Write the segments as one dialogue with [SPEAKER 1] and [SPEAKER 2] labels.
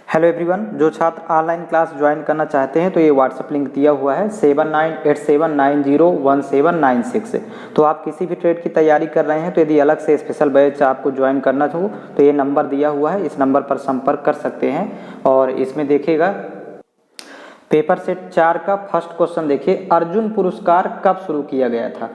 [SPEAKER 1] Hello everyone, जो छात्र online class join करना चाहते हैं तो ये व्हाट्सएप लिंक दिया हुआ है 7987901796। तो आप किसी भी ट्रेड की तैयारी कर रहे हैं तो यदि अलग से स्पेशल बैच आपको ज्वाइन करना हो तो ये नंबर दिया हुआ है, इस नंबर पर संपर्क कर सकते हैं। और इसमें देखिएगा पेपर सेट 4 का फर्स्ट क्वेश्चन देखिए, अर्जुन पुरस्कार कब शुरू किया गया था।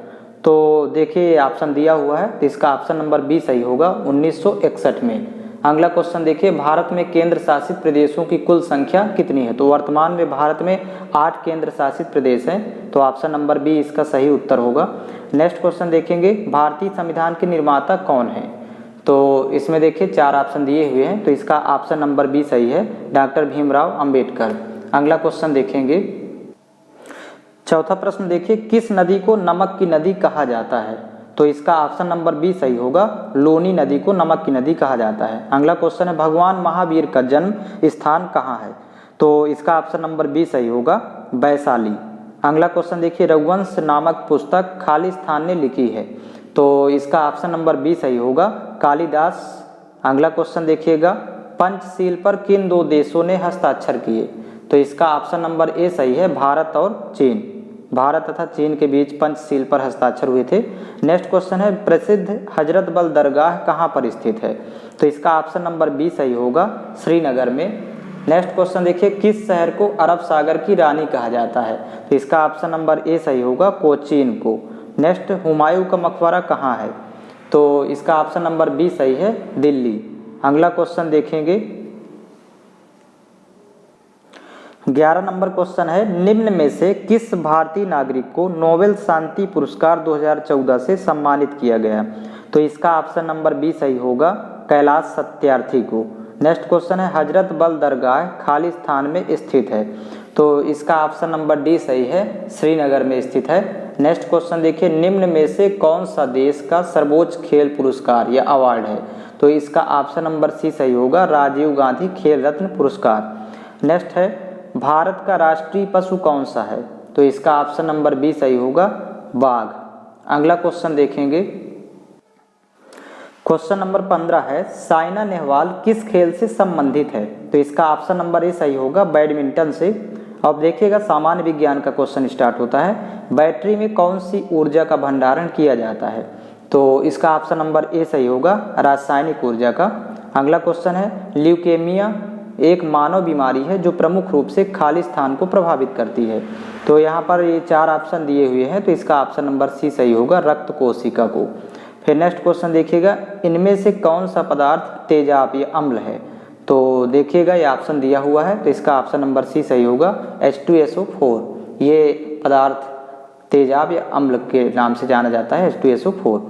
[SPEAKER 1] तो देखिए ऑप्शन दिया हुआ है, तो इसका ऑप्शन नंबर बी सही होगा 1961 में। अगला क्वेश्चन देखिए, भारत में केंद्र शासित प्रदेशों की कुल संख्या कितनी है। तो वर्तमान में भारत में 8 केंद्र शासित प्रदेश हैं, तो ऑप्शन नंबर बी इसका सही उत्तर होगा। नेक्स्ट क्वेश्चन देखेंगे, भारतीय संविधान के निर्माता कौन है। तो इसमें देखिए 4 ऑप्शन दिए हुए हैं, तो इसका ऑप्शन नंबर बी सही है, डॉक्टर भीमराव अंबेडकर। अगला क्वेश्चन देखेंगे, चौथा प्रश्न देखिए, किस नदी को नमक की नदी कहा जाता है। तो इसका ऑप्शन नंबर बी सही होगा, लोनी नदी को नमक की नदी कहा जाता है। अगला क्वेश्चन है, भगवान महावीर का जन्म स्थान कहाँ है। तो इसका ऑप्शन नंबर बी सही होगा, वैशाली। अगला क्वेश्चन देखिए, रघुवंश नामक पुस्तक खालिस्तान ने लिखी है। तो इसका ऑप्शन नंबर बी सही होगा, कालिदास। अगला क्वेश्चन देखिएगा, पंचशील पर किन 2 देशों ने हस्ताक्षर किए। तो इसका ऑप्शन नंबर ए सही है, भारत और चीन। भारत तथा चीन के बीच पंचशील पर हस्ताक्षर हुए थे। नेक्स्ट क्वेश्चन है, प्रसिद्ध हजरत बल दरगाह कहाँ पर स्थित है। तो इसका ऑप्शन नंबर बी सही होगा, श्रीनगर में। नेक्स्ट क्वेश्चन देखिए, किस शहर को अरब सागर की रानी कहा जाता है। तो इसका ऑप्शन नंबर ए सही होगा, कोचीन को। नेक्स्ट, हुमायूं का मकबरा कहाँ है। तो इसका ऑप्शन नंबर बी सही है, दिल्ली। अगला क्वेश्चन देखेंगे, 11 नंबर क्वेश्चन है, निम्न में से किस भारतीय नागरिक को नोबेल शांति पुरस्कार 2014 से सम्मानित किया गया। तो इसका ऑप्शन नंबर बी सही होगा, कैलाश सत्यार्थी को। नेक्स्ट क्वेश्चन है, हजरत बल दरगाह खालिस्तान में स्थित है। तो इसका ऑप्शन नंबर डी सही है, श्रीनगर में स्थित है। नेक्स्ट क्वेश्चन देखिए, निम्न में से कौन सा देश का सर्वोच्च खेल पुरस्कार या अवार्ड है। तो इसका ऑप्शन नंबर सी सही होगा, राजीव गांधी खेल रत्न पुरस्कार। नेक्स्ट है, भारत का राष्ट्रीय पशु कौन सा है। तो इसका ऑप्शन नंबर बी सही होगा, बाघ। अगला क्वेश्चन देखेंगे, क्वेश्चन नंबर 15 है, साइना नेहवाल किस खेल से संबंधित है। तो इसका ऑप्शन नंबर ए सही होगा, बैडमिंटन से। अब देखिएगा, सामान्य विज्ञान का क्वेश्चन स्टार्ट होता है, बैटरी में कौन सी ऊर्जा का भंडारण किया जाता है। तो इसका ऑप्शन नंबर ए सही होगा, रासायनिक ऊर्जा का। अगला क्वेश्चन है, ल्यूकेमिया एक मानव बीमारी है जो प्रमुख रूप से खालिस्तान को प्रभावित करती है। तो यहाँ पर ये 4 ऑप्शन दिए हुए हैं, तो इसका ऑप्शन नंबर सी सही होगा, रक्त कोशिका को। फिर नेक्स्ट क्वेश्चन देखिएगा, इनमें से कौन सा पदार्थ तेजाब या अम्ल है। तो देखिएगा ये ऑप्शन दिया हुआ है, तो इसका ऑप्शन नंबर सी सही होगा, H2SO4। ये पदार्थ तेजाब या अम्ल के नाम से जाना जाता है, H2SO4।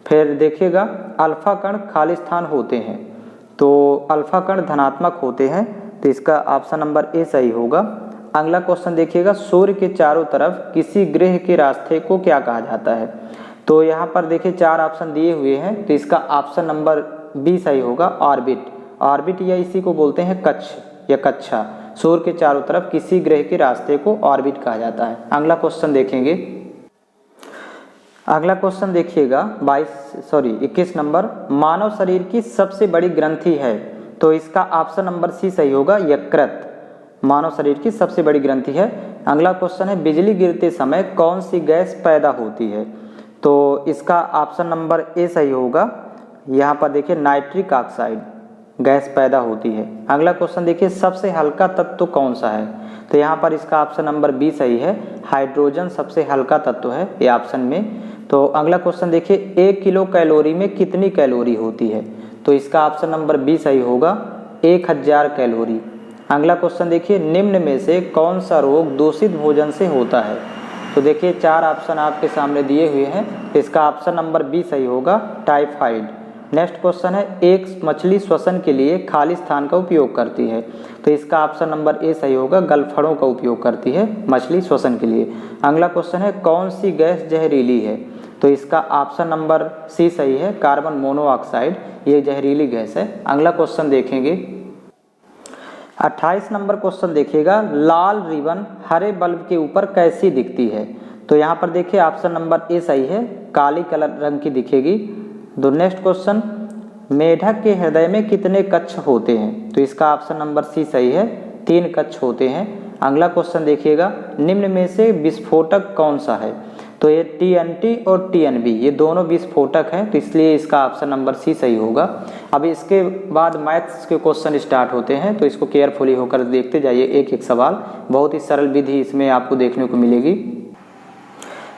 [SPEAKER 1] फिर देखिएगा, अल्फा कण खालिस्तान होते हैं। तो अल्फा कण धनात्मक होते हैं, तो इसका ऑप्शन नंबर ए सही होगा। अगला क्वेश्चन देखिएगा, सूर्य के चारों तरफ किसी ग्रह के रास्ते को क्या कहा जाता है। तो यहाँ पर देखिए 4 ऑप्शन दिए हुए हैं, तो इसका ऑप्शन नंबर बी सही होगा, ऑर्बिट। ऑर्बिट या इसी को बोलते हैं कक्ष या कक्षा। सूर्य के चारों तरफ किसी ग्रह के रास्ते को ऑर्बिट कहा जाता है। अगला क्वेश्चन देखेंगे, अगला क्वेश्चन देखिएगा 21 नंबर, मानव शरीर की सबसे बड़ी ग्रंथि है। तो इसका ऑप्शन नंबर सी सही होगा, यकृत। मानव शरीर की सबसे बड़ी ग्रंथि है। अगला क्वेश्चन है, बिजली गिरते समय कौन सी गैस पैदा होती है। तो इसका ऑप्शन नंबर ए सही होगा, यहाँ पर देखिए नाइट्रिक ऑक्साइड गैस पैदा होती है। अगला क्वेश्चन देखिए, सबसे हल्का तत्व कौन सा है। तो यहाँ पर इसका ऑप्शन नंबर बी सही है, हाइड्रोजन सबसे हल्का तत्व है ये ऑप्शन में। तो अगला क्वेश्चन देखिए, 1 किलो कैलोरी में कितनी कैलोरी होती है। तो इसका ऑप्शन नंबर बी सही होगा, 1000 कैलोरी। अगला क्वेश्चन देखिए, निम्न में से कौन सा रोग दूषित भोजन से होता है। तो देखिए 4 ऑप्शन आपके सामने दिए हुए हैं, इसका ऑप्शन नंबर बी सही होगा, टाइफाइड। नेक्स्ट क्वेश्चन है, एक मछली श्वसन के लिए खालिस्तान का उपयोग करती है। तो इसका ऑप्शन नंबर ए सही होगा, गलफड़ों का उपयोग करती है मछली श्वसन के लिए। अगला क्वेश्चन है, कौन सी गैस जहरीली है। तो इसका ऑप्शन नंबर सी सही है, कार्बन मोनोऑक्साइड, ये जहरीली गैस है। अगला क्वेश्चन देखेंगे, 28 नंबर क्वेश्चन देखिएगा, लाल रिबन हरे बल्ब के ऊपर कैसी दिखती है। तो यहाँ पर देखिए ऑप्शन नंबर ए सही है, काली कलर रंग की दिखेगी। तो नेक्स्ट क्वेश्चन, मेढक के हृदय में कितने कक्ष होते हैं? तो इसका ऑप्शन नंबर सी सही है, 3 कक्ष होते हैं। अगला क्वेश्चन देखिएगा, निम्न में से विस्फोटक कौन सा है? तो ये TNT और TNB ये दोनों विस्फोटक हैं, तो इसलिए इसका ऑप्शन नंबर सी सही होगा। अब इसके बाद मैथ्स के क्वेश्चन स्टार्ट होते हैं, तो इसको केयरफुली होकर देखते जाइए एक एक सवाल। बहुत ही सरल विधि इसमें आपको देखने को मिलेगी।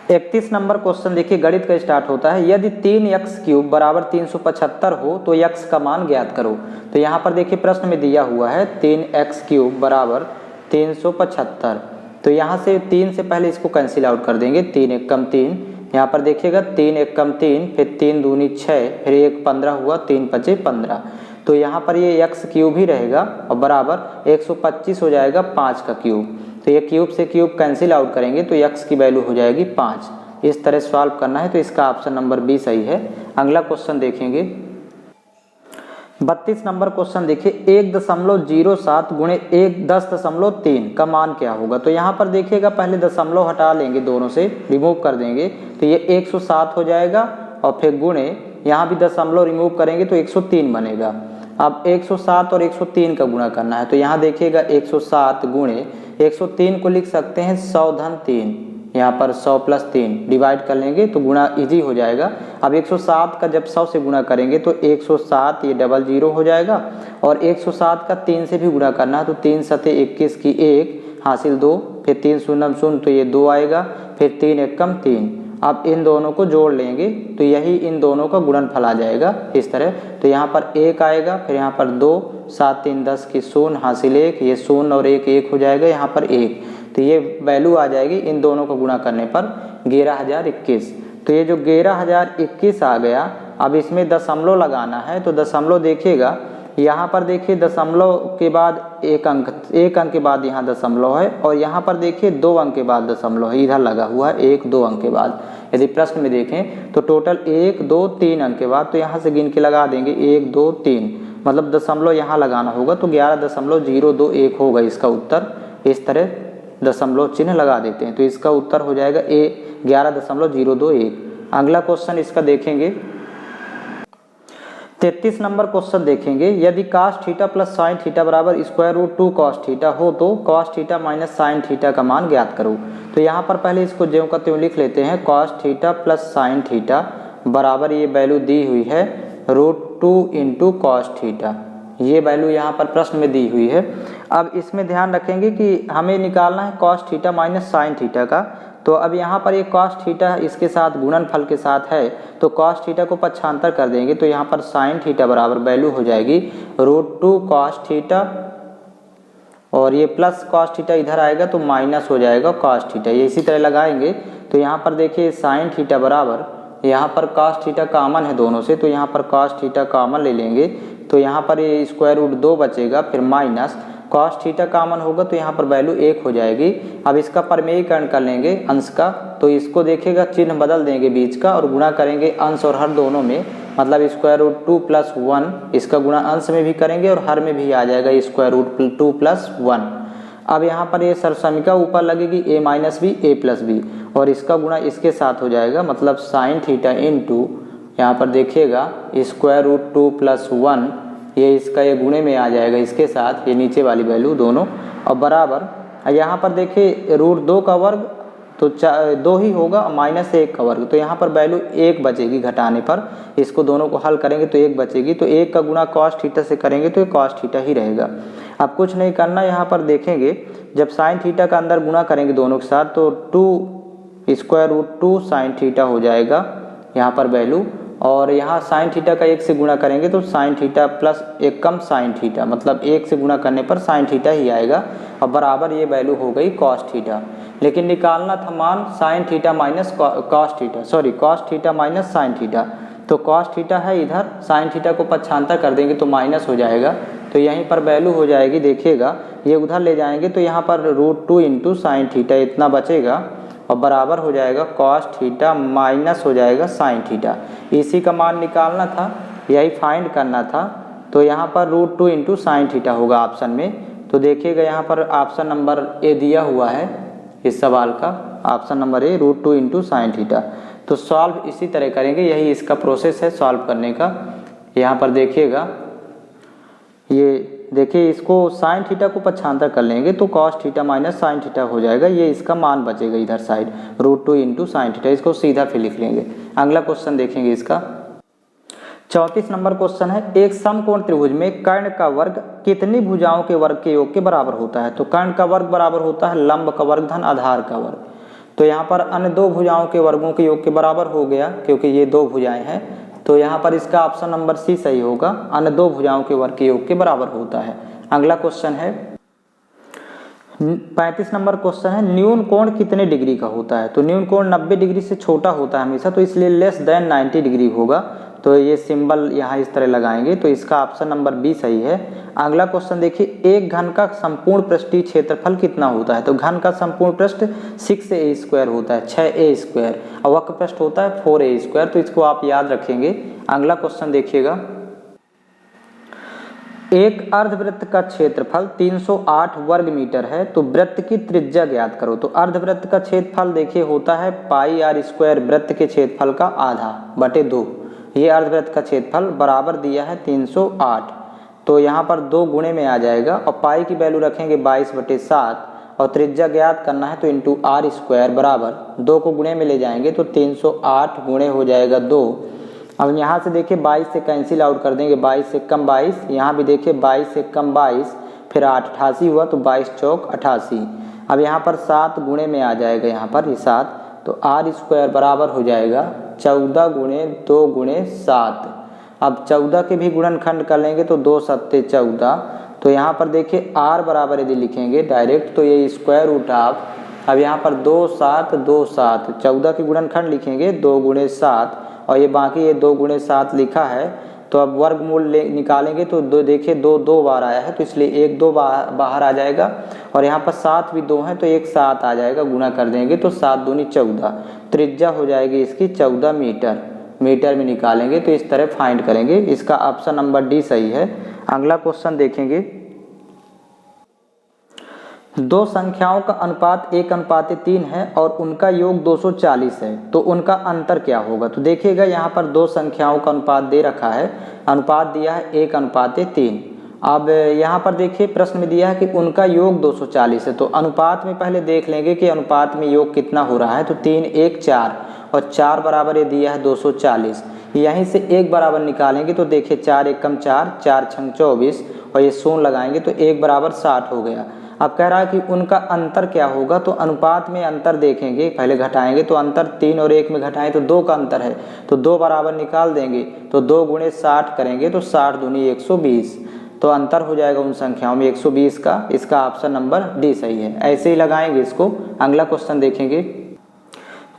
[SPEAKER 1] 31 नंबर क्वेश्चन देखिए, गणित का स्टार्ट होता है। यदि 3x³ बराबर 375 हो तो x का मान ज्ञात करो। तो यहाँ पर देखिए प्रश्न में दिया हुआ है 3x³ बराबर 375। तो यहाँ से 3 से पहले इसको कैंसिल आउट कर देंगे, 3 एक कम 3। यहाँ पर देखिएगा 3 एक कम 3, फिर 3 दूनी 6, फिर 1 15 हुआ, 3 पचे 15। तो यहाँ पर ये x³ ही रहेगा और बराबर 125 हो जाएगा 5 का क्यूब। तो ये क्यूब से क्यूब कैंसिल आउट करेंगे तो x की वैल्यू हो जाएगी 5। इस तरह सॉल्व करना है, तो इसका ऑप्शन नंबर बी सही है। अगला क्वेश्चन देखेंगे, 32 नंबर क्वेश्चन देखिए, 1.07 गुणे 10.3 का मान क्या होगा? तो यहाँ पर देखिएगा पहले दशमलव हटा लेंगे, दोनों से रिमूव कर देंगे, तो ये 107 हो जाएगा और फिर गुणे यहाँ भी दशमलव रिमूव करेंगे तो 103 बनेगा। अब 107 और 103 का गुणा करना है, तो यहाँ देखिएगा 107 गुणे 103 को लिख सकते हैं 100 धन 3, यहाँ पर 100 प्लस 3 डिवाइड कर लेंगे तो गुणा इजी हो जाएगा। अब 107 का जब 100 से गुणा करेंगे तो 107 ये 00 हो जाएगा और 107 का 3 से भी गुणा करना है, तो 3 सते 21 की 1 हासिल 2, फिर 3 शून्य शून्य तो ये 2 आएगा, फिर 3 एक कम 3। अब इन दोनों को जोड़ लेंगे तो यही इन दोनों का गुणनफल आ जाएगा इस तरह। तो यहाँ पर 1 आएगा, फिर यहाँ पर 2, 7 3 10 की 0 हासिल 1, ये 0 और 1 1 हो जाएगा, यहाँ पर 1। तो ये वैल्यू आ जाएगी इन दोनों को गुणा करने पर 11021। तो ये जो 11021 आ गया, अब इसमें दशमलव लगाना है, तो दशमलव देखिएगा यहाँ पर देखिए दशमलव के बाद एक अंक के बाद यहाँ दशमलव है और यहाँ पर देखिए 2 अंक के बाद दशमलव है, इधर लगा हुआ है 1 2 अंक के बाद। यदि प्रश्न में देखें तो टोटल 1 2 3 अंक के बाद, तो यहाँ से गिन के लगा देंगे 1 2 3, मतलब दशमलव यहाँ लगाना होगा, तो 11.021 होगा इसका उत्तर। इस तरह दशमलव चिन्ह लगा देते हैं, तो इसका उत्तर हो जाएगा ए 11.021। अगला क्वेश्चन इसका देखेंगे, 33 नंबर क्वेश्चन देखेंगे, यदि cos theta plus sine theta बराबर √2 cos थीटा हो तो cos theta minus sine theta का मान ज्ञात करो। तो यहाँ पर पहले इसको ज्यों का त्यों लिख लेते हैं, cos theta plus sine theta बराबर ये वैल्यू दी हुई है √2 इंटू cos थीटा, ये वैल्यू यहाँ पर प्रश्न में दी हुई है। अब इसमें ध्यान रखेंगे कि हमें निकालना है cos theta minus sine theta का। तो अब यहाँ पर ये cos थीटा इसके साथ गुणनफल के साथ है, तो cos थीटा को पक्षांतर कर देंगे, तो यहाँ पर साइन थीटा बराबर वैल्यू हो जाएगी √2 cos थीटा और ये प्लस cos थीटा इधर आएगा तो माइनस हो जाएगा cos थीटा। ये इसी तरह लगाएंगे तो यहाँ पर देखिए साइन थीटा बराबर, यहाँ पर cos थीटा कॉमन है दोनों से, तो यहाँ पर cos थीटा कॉमन ले लेंगे, तो यहाँ पर ये √2 बचेगा, फिर माइनस cos थीटा कॉमन होगा तो यहाँ पर वैल्यू 1 हो जाएगी। अब इसका परमेयीकरण कर लेंगे अंश का, तो इसको देखिएगा चिन्ह बदल देंगे बीच का और गुणा करेंगे अंश और हर दोनों में, मतलब √2 प्लस 1 इसका गुणा अंश में भी करेंगे और हर में भी आ जाएगा √2 प्लस 1। अब यहाँ पर ये सरसमिका ऊपर लगेगी a minus B a plus B और इसका गुणा इसके साथ हो जाएगा, मतलब साइन थीटा इंटू यहाँ पर देखिएगा √2 प्लस 1, ये इसका ये गुणे में आ जाएगा इसके साथ, ये नीचे वाली वैल्यू दोनों, और बराबर यहाँ पर देखिए √2 का वर्ग तो 2 ही होगा, माइनस 1 का वर्ग, तो यहाँ पर वैल्यू 1 बचेगी घटाने पर। इसको दोनों को हल करेंगे तो 1 बचेगी, तो 1 का गुणा cos थीटा से करेंगे तो ये cos थीटा ही रहेगा। अब कुछ नहीं करना, यहाँ पर देखेंगे जब साइन थीटा का अंदर गुणा करेंगे दोनों के साथ तो 2 साइन थीटा हो जाएगा यहाँ पर वैल्यू, और यहाँ साइन थीटा का 1 से गुणा करेंगे तो साइन थीटा प्लस 1 कम साइन थीटा, मतलब 1 से गुणा करने पर साइन थीटा ही आएगा और बराबर ये वैल्यू हो गई cos थीटा। लेकिन निकालना था मान sine theta minus cos theta minus sine theta, तो cos थीटा है इधर, साइन थीटा को पक्षांतर कर देंगे तो माइनस हो जाएगा, तो यहीं पर वैल्यू हो जाएगी, देखिएगा ये उधर ले जाएंगे तो यहाँ पर √2 इंटू साइन थीटा इतना बचेगा और बराबर हो जाएगा cos थीटा माइनस हो जाएगा साइन थीटा। इसी का मान निकालना था, यही फाइंड करना था, तो यहाँ पर √2 इंटू साइन थीटा होगा ऑप्शन में। तो देखिएगा यहाँ पर ऑप्शन नंबर ए दिया हुआ है इस सवाल का, option number A √2 into sine theta. तो सॉल्व इसी तरह करेंगे, यही इसका प्रोसेस है सॉल्व करने का। यहाँ पर देखिएगा, ये देखिए इसको साइन थीटा को पक्षांतर कर लेंगे तो cos theta minus sine theta हो जाएगा, ये इसका मान बचेगा इधर साइड √2 इंटू साइन थीटा, इसको सीधा फिर लिख लेंगे। अगला क्वेश्चन देखेंगे इसका 34 नंबर क्वेश्चन है, एक समकोण त्रिभुज में कर्ण का वर्ग कितनी भुजाओं के वर्ग के योग के बराबर होता है। तो कर्ण का वर्ग बराबर होता है लंब का वर्ग धन आधार का वर्ग। तो यहाँ पर अन्य दो भुजाओं के वर्गों के योग के बराबर हो गया क्योंकि ये दो भुजाएं हैं, तो यहाँ पर इसका ऑप्शन नंबर सी सही होगा, अन्य दो भुजाओं के वर्ग के योग के बराबर होता है। अगला क्वेश्चन है 35 नंबर क्वेश्चन है, न्यून कोण कितने डिग्री का होता है। तो न्यून कोण 90 डिग्री से छोटा होता है हमेशा, तो इसलिए लेस देन 90 डिग्री होगा। तो ये सिंबल यहाँ इस तरह लगाएंगे, तो इसका ऑप्शन नंबर बी सही है। अगला क्वेश्चन देखिए, एक घन का संपूर्ण पृष्ठीय क्षेत्रफल कितना होता है। तो घन का संपूर्ण पृष्ठ 6a² होता है, 6a², और वक्र पृष्ठ होता है 4a², तो इसको आप याद रखेंगे। अगला क्वेश्चन देखिएगा, एक अर्धवृत्त का क्षेत्रफल 308 वर्ग मीटर है, तो वृत्त की त्रिज्या ज्ञात करो। तो अर्धवृत्त का क्षेत्रफल देखिए होता है πr², वृत्त के क्षेत्रफल का आधा बटे 2। ये अर्धवृत्त का क्षेत्रफल बराबर दिया है 308, तो यहाँ पर 2 गुणे में आ जाएगा और पाई की वैल्यू रखेंगे 22/7 और त्रिज्या ज्ञात करना है तो इंटू r² बराबर 2 को गुणे में ले जाएंगे तो 308 गुणे हो जाएगा 2। अब यहाँ से देखिए 22 से कैंसिल आउट कर देंगे, 22 से कम 22, यहाँ भी देखिए 22 से कम 22, फिर 8 88 हुआ तो 22 चौक 88। अब यहाँ पर 7 गुणे में आ जाएगा, यहाँ पर ये 7, तो r² बराबर हो जाएगा 14 गुणे 2 गुणे 7। अब 14 के भी गुणनखंड कर लेंगे तो 2 7 14, तो यहाँ पर देखिए r बराबर यदि लिखेंगे डायरेक्ट तो ये स्क्वायर रूट ऑफ, अब यहाँ पर 2 7 2 7, 14 के गुणनखंड लिखेंगे 2 गुणे 7 और ये बाकी ये 2 गुणे 7 लिखा है, तो अब वर्गमूल निकालेंगे तो दो देखिए 2 2 बार आया है तो इसलिए 1 2 बाहर आ जाएगा और यहाँ पर 7 भी 2 है तो 1 7 आ जाएगा, गुणा कर देंगे तो 7 दूनी 14, त्रिज्या हो जाएगी इसकी 14 मीटर, मीटर में निकालेंगे तो इस तरह फाइंड करेंगे। इसका ऑप्शन नंबर डी सही है। अगला क्वेश्चन देखेंगे, दो संख्याओं का अनुपात 1:3 है और उनका योग 240 है, तो उनका अंतर क्या होगा। तो देखिएगा यहाँ पर दो संख्याओं का अनुपात दे रखा है, अनुपात दिया है 1:3। अब यहाँ पर देखिए प्रश्न में दिया है कि उनका योग 240 है, तो अनुपात में पहले देख लेंगे कि अनुपात में योग कितना हो रहा है। तो 3 1 4 और 4 बराबर ये दिया है 240, यहीं से 1 बराबर निकालेंगे तो देखिए 4 1 कम 4, 4 6 24 और ये 0 लगाएंगे तो 1 बराबर 60 हो गया। अब कह रहा है कि उनका अंतर क्या होगा, तो अनुपात में अंतर देखेंगे, पहले घटाएंगे तो अंतर 3 और 1 में घटाएं तो 2 का अंतर है, तो 2 बराबर निकाल देंगे तो 2 गुणे 60 करेंगे तो 60 दूनी 120, तो अंतर हो जाएगा उन संख्याओं में 120 का। इसका ऑप्शन नंबर डी सही है। ऐसे ही लगाएंगे इसको। अगला क्वेश्चन देखेंगे,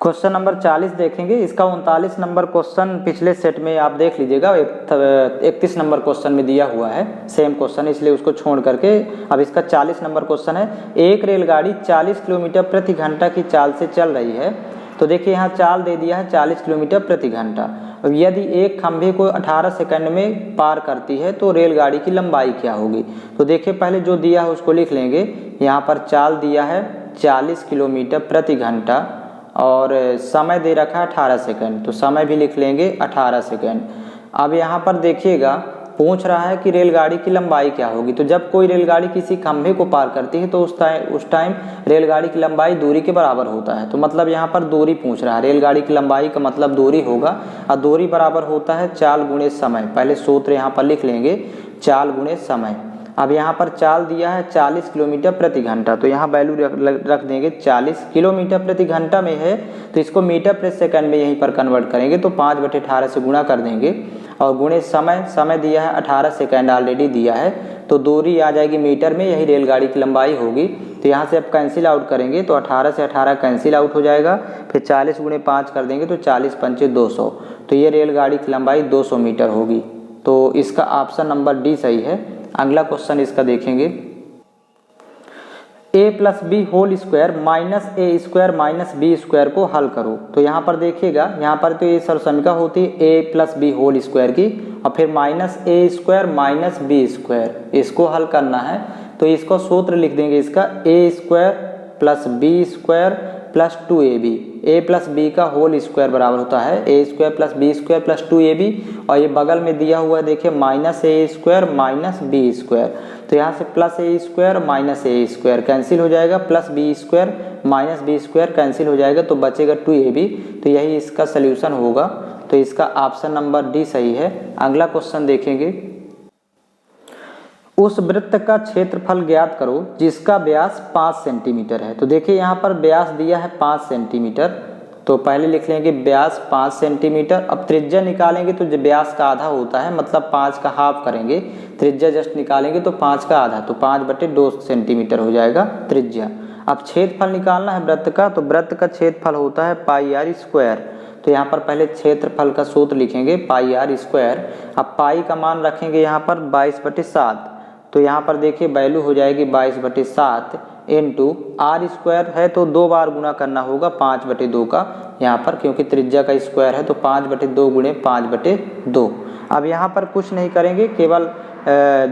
[SPEAKER 1] क्वेश्चन नंबर 40 देखेंगे। इसका 39 नंबर क्वेश्चन पिछले सेट में आप देख लीजिएगा, 31 नंबर क्वेश्चन में दिया हुआ है सेम क्वेश्चन, इसलिए उसको छोड़ करके अब इसका 40 नंबर क्वेश्चन है। एक रेलगाड़ी 40 किलोमीटर प्रति घंटा की चाल से चल रही है, तो देखिए यहाँ चाल दे दिया है 40 किलोमीटर प्रति घंटा। अब यदि एक खंभे को 18 सेकंड में पार करती है तो रेलगाड़ी की लंबाई क्या होगी। तो देखिए पहले जो दिया है उसको लिख लेंगे। यहाँ पर चाल दिया है 40 किलोमीटर प्रति घंटा और समय दे रखा है 18 सेकंड, तो समय भी लिख लेंगे 18 सेकंड। अब यहाँ पर देखिएगा पूछ रहा है कि रेलगाड़ी की लंबाई क्या होगी। तो जब कोई रेलगाड़ी किसी खंभे को पार करती है तो उस टाइम रेलगाड़ी की लंबाई दूरी के बराबर होता है। तो मतलब यहाँ पर दूरी पूछ रहा है, रेलगाड़ी की लंबाई का मतलब दूरी होगा और दूरी बराबर होता है चाल गुणे समय। पहले सूत्र यहाँ पर लिख लेंगे, चाल गुणे समय। अब यहाँ पर चाल दिया है 40 किलोमीटर प्रति घंटा, तो यहाँ वैल्यू रख देंगे 40 किलोमीटर प्रति घंटा में है तो इसको मीटर प्रति सेकंड में यहीं पर कन्वर्ट करेंगे तो 5/18 से गुणा कर देंगे और गुणे समय, समय दिया है 18 सेकंड ऑलरेडी दिया है, तो दूरी आ जाएगी मीटर में, यही रेलगाड़ी की लंबाई होगी। तो यहाँ से अब कैंसिल आउट करेंगे तो 18 से 18 कैंसिल आउट हो जाएगा, फिर 40 गुणे 5 कर देंगे तो 40 पंचे 200, तो ये रेलगाड़ी की लंबाई 200 मीटर होगी। तो इसका ऑप्शन नंबर डी सही है। अगला क्वेश्चन इसका देखेंगे, a + b whole square minus a² minus b² को हल करो। तो यहाँ पर देखिएगा, यहाँ पर तो ये सरसमिका होती है a + b होल स्क्वायर की और फिर माइनस a² माइनस b², इसको हल करना है। तो इसको सूत्र लिख देंगे इसका a² + b² plus 2ab, a plus b का होल स्क्वायर बराबर होता है a square plus b square plus 2ab, और ये बगल में दिया हुआ है देखिए minus a square minus b square, तो यहाँ से plus a square minus a square cancel हो जाएगा, plus b square minus b square cancel हो जाएगा, तो बचेगा 2ab, तो यही इसका सल्यूशन होगा। तो इसका ऑप्शन नंबर डी सही है। अगला क्वेश्चन देखेंगे, उस वृत्त का क्षेत्रफल ज्ञात करो जिसका व्यास 5 सेंटीमीटर है। तो देखिए यहाँ पर व्यास दिया है 5 सेंटीमीटर, तो पहले लिख लेंगे व्यास 5 सेंटीमीटर। अब त्रिज्या निकालेंगे तो जो व्यास का आधा होता है, मतलब 5 का हाफ करेंगे, त्रिज्या जस्ट निकालेंगे तो 5 का आधा, तो 5/2 सेंटीमीटर हो जाएगा त्रिज्या। अब क्षेत्रफल निकालना है वृत्त का, तो वृत्त का क्षेत्रफल होता है पाई आर स्क्वायर, तो यहाँ पर पहले क्षेत्रफल का सूत्र लिखेंगे पाई आर स्क्वायर। अब पाई का मान रखेंगे यहाँ पर 22/7, तो यहाँ पर देखिए वैल्यू हो जाएगी 22/7 इंटू आर स्क्वायर है तो 2 बार गुना करना होगा 5/2 का यहाँ पर, क्योंकि त्रिज्या का स्क्वायर है तो 5/2 गुणे 5/2। अब यहाँ पर कुछ नहीं करेंगे, केवल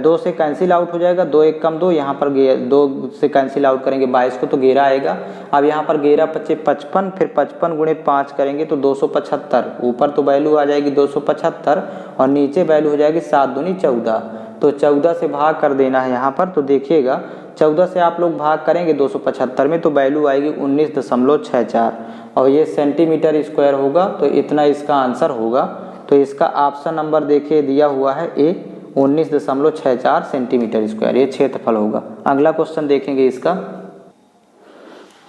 [SPEAKER 1] 2 से कैंसिल आउट हो जाएगा, 2 1 कम 2, यहाँ पर 2 से कैंसिल आउट करेंगे 22 को तो 11 आएगा। अब यहाँ पर 11 × 55, फिर 55 गुणे 5 करेंगे तो 275, ऊपर तो वैल्यू आ जाएगी 275 और नीचे वैल्यू हो जाएगी 7 दूनी 14, तो 14 से भाग कर देना है यहाँ पर। तो देखिएगा 14 से आप लोग भाग करेंगे 275 में तो वैल्यू आएगी 19.64 और ये सेंटीमीटर स्क्वायर होगा, तो इतना इसका आंसर होगा। तो इसका ऑप्शन नंबर देखिए दिया हुआ है ए, 19.64 सेंटीमीटर स्क्वायर ये क्षेत्रफल होगा। अगला क्वेश्चन देखेंगे इसका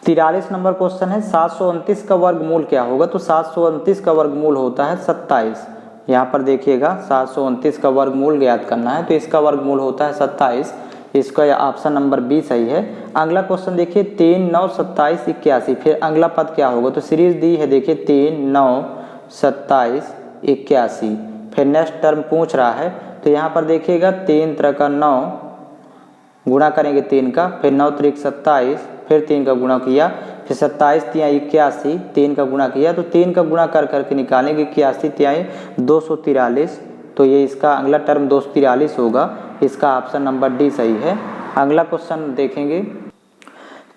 [SPEAKER 1] 43 नंबर क्वेश्चन है, 729 का वर्गमूल क्या होगा। तो 729 का वर्गमूल होता है 27। यहाँ पर देखिएगा 729 का वर्गमूल ज्ञात करना है, तो इसका वर्गमूल होता है 27, इसका ऑप्शन नंबर बी सही है। अगला क्वेश्चन देखिए 3 9 27 81, फिर अगला पद क्या होगा। तो सीरीज दी है देखिए 3 9 27 81, फिर नेक्स्ट टर्म पूछ रहा है, तो यहाँ पर देखिएगा 3 3 का 9 गुणा करेंगे 3 का, फिर 9 3 27, फिर 3 का गुणा किया, फिर 27 3 81, 3 का गुणा किया, तो 3 का गुणा कर करके निकालेंगे 81 3 243, तो ये इसका अगला टर्म 243 होगा, इसका ऑप्शन नंबर डी सही है। अगला क्वेश्चन देखेंगे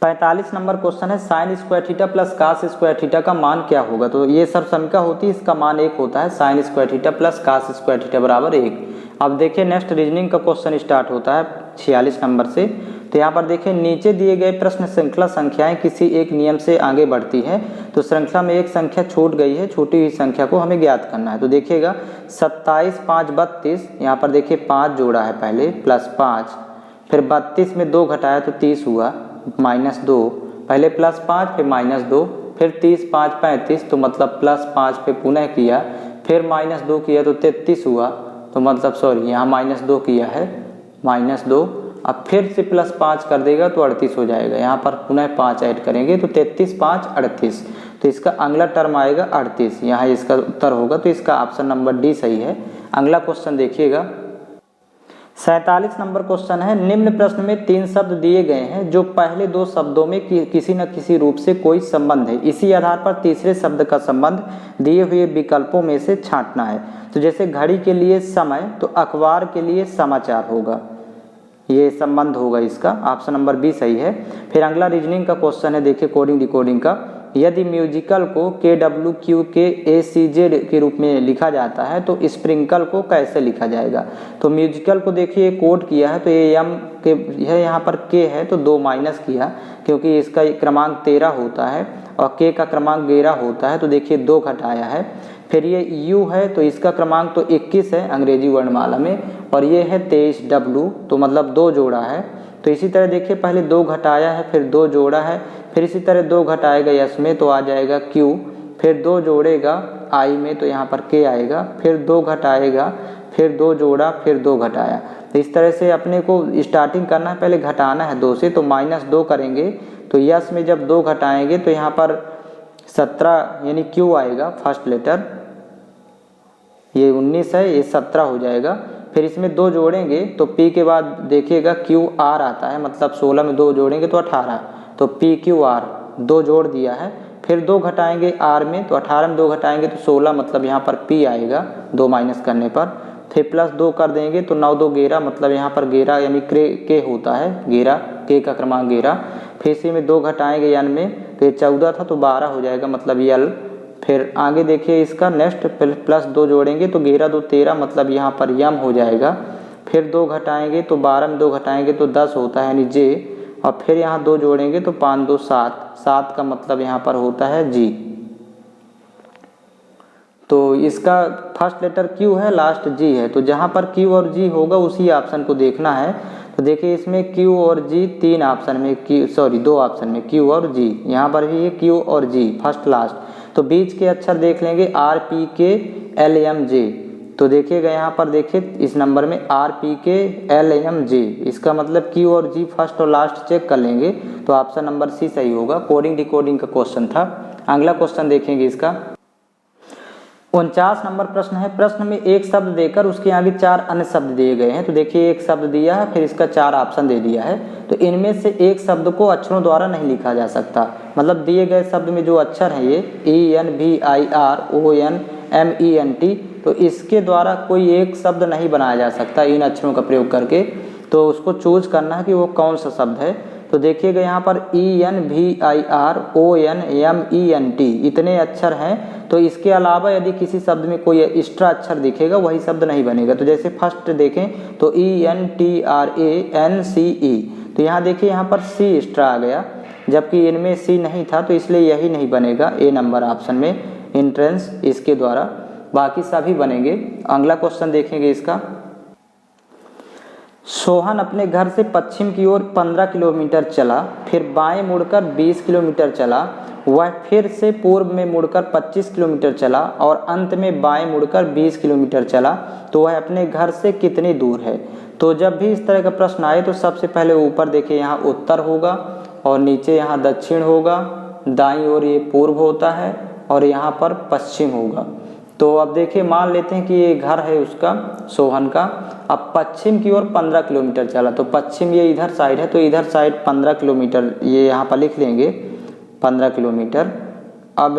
[SPEAKER 1] 45 नंबर क्वेश्चन है, sine square theta plus cos square theta का मान क्या होगा। तो ये सब समीका होती है, इसका मान 1 होता है, sine square theta plus cos square theta बराबर 1। अब देखिए नेक्स्ट रीजनिंग का क्वेश्चन स्टार्ट होता है 46 नंबर से। तो यहाँ पर देखिए नीचे दिए गए प्रश्न श्रृंखला संख्याएं किसी एक नियम से आगे बढ़ती हैं, तो श्रृंखला में एक संख्या छूट गई है, छूटी हुई संख्या को हमें ज्ञात करना है। तो देखिएगा 27 5 32, यहाँ पर देखिए 5 जोड़ा है पहले प्लस 5, फिर 32 में 2 घटाया तो 30 हुआ -2, पहले प्लस 5 फिर -2, फिर 30 5 35, तो मतलब प्लस 5 पे पुनः किया, फिर -2 किया तो 33 हुआ, तो मतलब सॉरी यहाँ -2 किया है -2, अब फिर से प्लस 5 कर देगा तो 38 हो जाएगा, यहाँ पर पुनः 5 ऐड करेंगे तो 33 5 38, तो इसका अगला टर्म आएगा 38, यहाँ इसका उत्तर होगा, तो इसका ऑप्शन नंबर डी सही है। अगला क्वेश्चन देखिएगा 47 नंबर क्वेश्चन है, निम्न प्रश्न में 3 शब्द दिए गए हैं जो पहले 2 शब्दों में किसी न किसी रूप से कोई संबंध है, इसी आधार पर तीसरे शब्द का संबंध दिए हुए विकल्पों में से छांटना है। तो जैसे घड़ी के लिए समय, तो अखबार के लिए समाचार होगा, ये संबंध होगा, इसका ऑप्शन नंबर बी सही है। फिर अगला रीजनिंग का क्वेश्चन है देखिए कोडिंग डिकोडिंग का, यदि म्यूजिकल को KWQKACJ के रूप में लिखा जाता है तो स्प्रिंकल को कैसे लिखा जाएगा। तो म्यूजिकल को देखिए कोड किया है, तो ये एम के है, यहाँ पर के है तो 2 माइनस किया, क्योंकि इसका क्रमांक 13 होता है और के का क्रमांक 11 होता है, तो देखिए 2 घटाया है। फिर ये यू है तो इसका क्रमांक तो 21 है अंग्रेजी वर्णमाला में, और ये है 23W, तो मतलब 2 जोड़ा है। तो इसी तरह देखिए पहले 2 घटाया है, फिर 2 जोड़ा है, फिर इसी तरह 2 घटाएगा यस में तो आ जाएगा Q, फिर 2 जोड़ेगा आई में तो यहाँ पर K आएगा, फिर 2 घटाएगा, फिर 2 जोड़ा, फिर 2 घटाया। तो इस तरह से अपने को स्टार्टिंग करना है, पहले घटाना है 2 से, तो -2 करेंगे, तो यस में जब 2 घटाएंगे तो यहाँ पर 17 यानी Q आएगा फर्स्ट लेटर, ये 19 है, ये 17 हो जाएगा। फिर इसमें 2 जोड़ेंगे तो P के बाद देखिएगा QR आता है, मतलब 16 में 2 जोड़ेंगे तो 18, तो PQR 2 जोड़ दिया है। फिर 2 घटाएंगे R में, तो 18 में 2 घटाएंगे तो 16, मतलब यहाँ पर P आएगा 2 माइनस करने पर। फिर प्लस 2 कर देंगे तो 9 2 11, मतलब यहाँ पर 11 यानी के होता है 11, के का क्रमांक 11। फिर इसी में 2 घटाएंगे N में तो ये 14 था तो 12 हो जाएगा, मतलब यल। फिर आगे देखिए इसका नेक्स्ट प्लस 2 जोड़ेंगे तो 11 2 13, मतलब यहाँ पर यम हो जाएगा। फिर 2 घटाएंगे तो 12 में 2 घटाएंगे तो 10 होता है यानी जे, और फिर यहाँ 2 जोड़ेंगे तो 5 2 7, 7 का मतलब यहाँ पर होता है जी। तो इसका फर्स्ट लेटर क्यू है, लास्ट जी है, तो जहाँ पर क्यू और जी होगा उसी ऑप्शन को देखना है। तो देखिए इसमें क्यू और जी 3 ऑप्शन में, क्यू 2 ऑप्शन में क्यू और जी, यहाँ पर भी है क्यू और जी फर्स्ट लास्ट। तो बीच के अक्षर देख लेंगे आर पी के एल एम जे। तो देखिएगा यहाँ पर देखिए इस नंबर में आर पी के एल एम जे, इसका मतलब क्यू और जी फर्स्ट और लास्ट चेक कर लेंगे तो ऑप्शन नंबर सी सही होगा। कोडिंग डिकोडिंग का क्वेश्चन था। अगला क्वेश्चन देखेंगे इसका 49 नंबर प्रश्न है। प्रश्न में एक शब्द देकर उसके आगे 4 अन्य शब्द दिए गए हैं। तो देखिए एक शब्द दिया है, फिर इसका 4 ऑप्शन दे दिया है। तो इनमें से एक शब्द को अक्षरों द्वारा नहीं लिखा जा सकता, मतलब दिए गए शब्द में जो अक्षर है ये ENVIRONMENT, तो इसके द्वारा कोई एक शब्द नहीं बनाया जा सकता इन अक्षरों का प्रयोग करके। तो उसको चूज करना है कि वो कौन सा शब्द है। तो देखिएगा यहाँ पर ENVIRONMENT इतने अक्षर हैं, तो इसके अलावा यदि किसी शब्द में कोई एक्स्ट्रा अक्षर दिखेगा वही शब्द नहीं बनेगा। तो जैसे फर्स्ट देखें तो ENTRANCE, तो यहाँ देखिए यहाँ पर सी एक्स्ट्रा आ गया, जबकि इनमें सी नहीं था, तो इसलिए यही नहीं बनेगा ए नंबर ऑप्शन में एंट्रेंस इसके द्वारा, बाकी सभी बनेंगे। अगला क्वेश्चन देखेंगे इसका। सोहन अपने घर से पश्चिम की ओर 15 किलोमीटर चला, फिर बाएं मुड़कर 20 किलोमीटर चला, वह फिर से पूर्व में मुड़कर 25 किलोमीटर चला और अंत में बाएं मुड़कर 20 किलोमीटर चला, तो वह अपने घर से कितनी दूर है। तो जब भी इस तरह का प्रश्न आए तो सबसे पहले ऊपर देखिए यहाँ उत्तर होगा और नीचे यहाँ दक्षिण होगा, दाईं ओर ये पूर्व होता है और यहाँ पर पश्चिम होगा। तो अब देखिए मान लेते हैं कि ये घर है उसका सोहन का, अब पश्चिम की ओर 15 किलोमीटर चला, तो पश्चिम ये इधर साइड है, तो इधर साइड 15 किलोमीटर ये यहाँ पर लिख लेंगे 15 किलोमीटर। अब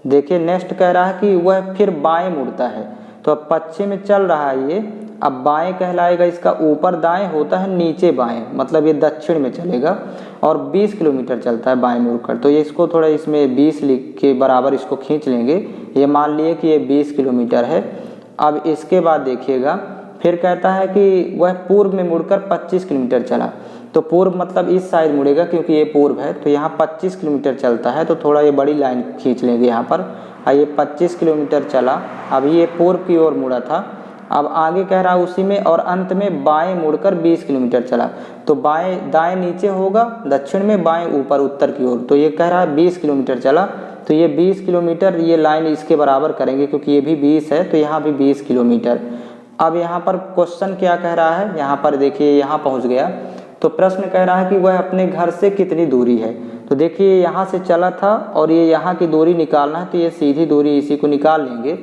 [SPEAKER 1] देखिए नेक्स्ट कह रहा है कि वह फिर बाएं मुड़ता है, तो अब पश्चिम में चल रहा है ये, अब बाएं कहलाएगा, इसका ऊपर दाएं होता है नीचे बाएं, मतलब ये दक्षिण में चलेगा और 20 किलोमीटर चलता है बाएं मुड़कर। तो ये इसको थोड़ा इसमें 20 लिख के बराबर इसको खींच लेंगे, ये मान लिए कि ये 20 किलोमीटर है। अब इसके बाद देखिएगा फिर कहता है कि वह पूर्व में मुड़कर 25 किलोमीटर चला, तो पूर्व मतलब इस साइड मुड़ेगा क्योंकि ये पूर्व है, तो यहाँ 25 किलोमीटर चलता है, तो थोड़ा ये बड़ी लाइन खींच लेंगे यहाँ पर। ये 25 किलोमीटर चला, अभी ये पूर्व की ओर मुड़ा था, अब आगे कह रहा है उसी में, और अंत में बाएं मुड़कर 20 किलोमीटर चला, तो बाएं दाएं नीचे होगा दक्षिण में, बाएं ऊपर उत्तर की ओर, तो ये कह रहा है 20 किलोमीटर चला, तो ये 20 किलोमीटर ये लाइन इसके बराबर करेंगे क्योंकि ये भी 20 है, तो यहाँ भी 20 किलोमीटर। अब यहाँ पर क्वेश्चन क्या कह रहा है, यहाँ पर देखिए यहाँ पहुँच गया, तो प्रश्न कह रहा है कि वह अपने घर से कितनी दूरी है। तो देखिए यहाँ से चला था और ये यहाँ की दूरी निकालना है, तो ये सीधी दूरी इसी को निकाल लेंगे।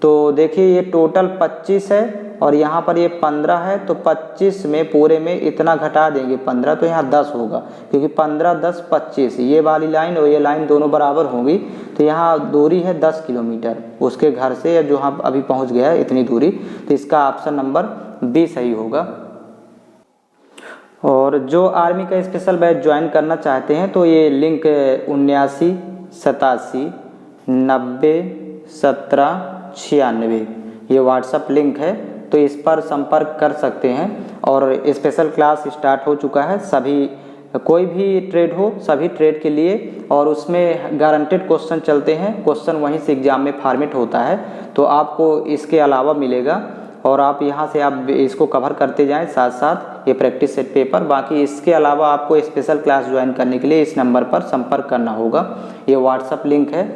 [SPEAKER 1] तो देखिए ये टोटल 25 है और यहाँ पर ये 15 है, तो 25 में पूरे में इतना घटा देंगे 15, तो यहाँ 10 होगा क्योंकि 15 10 25, ये वाली लाइन और ये लाइन दोनों बराबर होंगी, तो यहाँ दूरी है 10 किलोमीटर उसके घर से, या जो हम अभी पहुँच गया है इतनी दूरी, तो इसका ऑप्शन नंबर बी सही होगा। और जो आर्मी का स्पेशल बैच ज्वाइन करना चाहते हैं तो ये लिंक 79 87 90 17 96 ये व्हाट्सअप लिंक है, तो इस पर संपर्क कर सकते हैं। और स्पेशल क्लास स्टार्ट हो चुका है, सभी कोई भी ट्रेड हो सभी ट्रेड के लिए, और उसमें गारंटेड क्वेश्चन चलते हैं, क्वेश्चन वहीं से एग्जाम में फॉर्मेट होता है, तो आपको इसके अलावा मिलेगा और आप यहाँ से आप इसको कवर करते जाएं साथ साथ ये प्रैक्टिस सेट पेपर। बाकी इसके अलावा आपको स्पेशल क्लास ज्वाइन करने के लिए इस नंबर पर संपर्क करना होगा, ये व्हाट्सअप लिंक है।